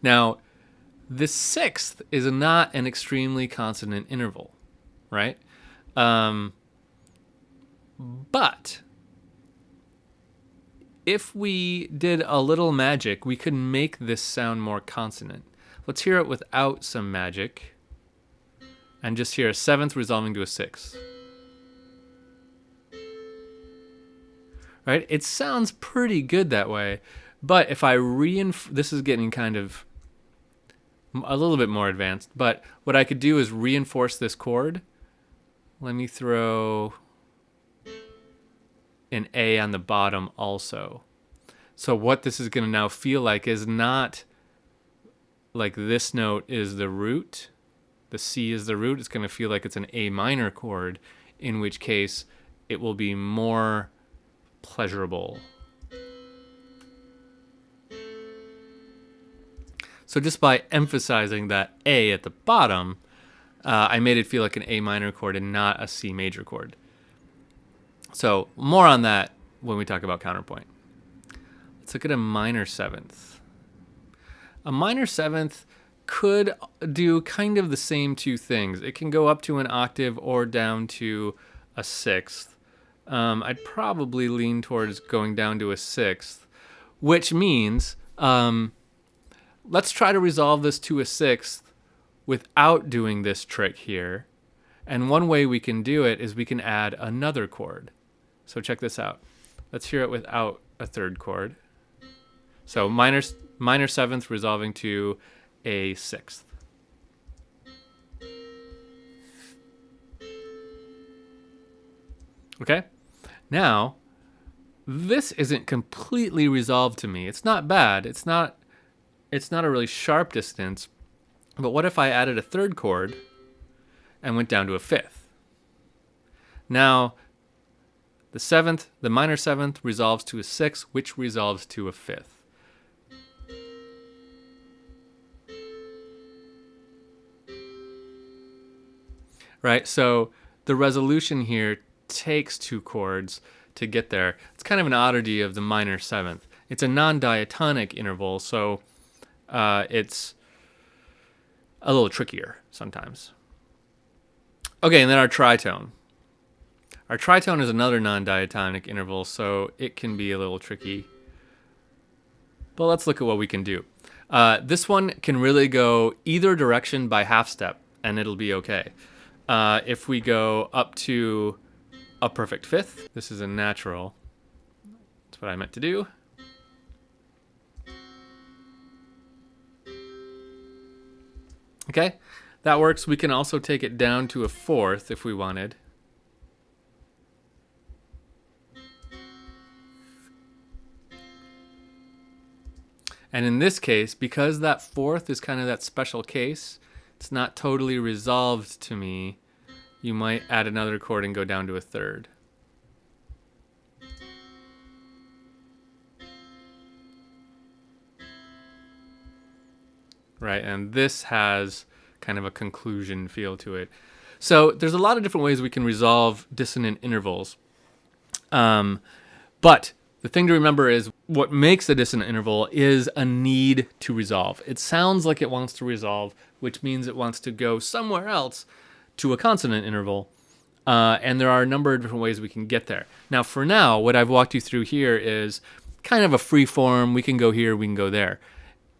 Now, the sixth is not an extremely consonant interval, right? But if we did a little magic, we could make this sound more consonant. Let's hear it without some magic. And just hear a seventh resolving to a sixth. Right? It sounds pretty good that way. But if I this is getting kind of a little bit more advanced. But what I could do is reinforce this chord. Let me throw an A on the bottom also. So what this is going to now feel like is not like this note is the root, the C is the root. It's going to feel like it's an A minor chord, in which case it will be more pleasurable. So just by emphasizing that A at the bottom, I made it feel like an A minor chord and not a C major chord. So more on that when we talk about counterpoint. Let's look at a minor seventh. A minor seventh could do kind of the same two things. It can go up to an octave or down to a sixth. I'd probably lean towards going down to a sixth, which means let's try to resolve this to a sixth without doing this trick here. And one way we can do it is we can add another chord. So check this out. Let's hear it without a third chord. So minor seventh resolving to a sixth. Okay? Now, this isn't completely resolved to me. It's not bad. It's not a really sharp distance. But what if I added a third chord and went down to a fifth? Now, the minor seventh resolves to a sixth, which resolves to a fifth. Right? So the resolution here takes two chords to get there. It's kind of an oddity of the minor seventh. It's a non-diatonic interval, so it's a little trickier sometimes. Okay, and then our tritone. Our tritone is another non-diatonic interval, so it can be a little tricky. But let's look at what we can do. This one can really go either direction by half step, and it'll be okay. If we go up to a perfect fifth, this is a natural. That's what I meant to do. Okay, that works. We can also take it down to a fourth if we wanted. And in this case, because that fourth is kind of that special case, it's not totally resolved to me, you might add another chord and go down to a third. Right, and this has kind of a conclusion feel to it. So there's a lot of different ways we can resolve dissonant intervals. But the thing to remember is what makes a dissonant interval is a need to resolve. It sounds like it wants to resolve, which means it wants to go somewhere else to a consonant interval. And there are a number of different ways we can get there. Now, for now, what I've walked you through here is kind of a free form. We can go here, we can go there.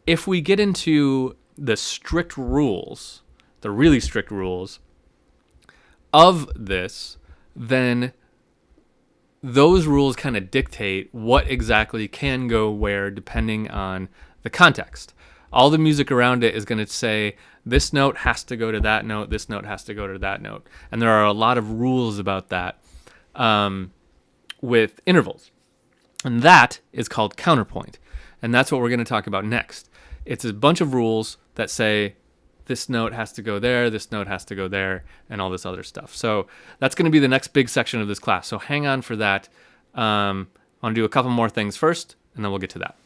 If we get into the strict rules, the really strict rules of this, then those rules kind of dictate what exactly can go where depending on the context. All the music around it is going to say this note has to go to that note, this note has to go to that note. And there are a lot of rules about that with intervals. And that is called counterpoint. And that's what we're going to talk about next. It's a bunch of rules that say this note has to go there, this note has to go there, and all this other stuff. So that's going to be the next big section of this class. So hang on for that. I want to do a couple more things first, and then we'll get to that.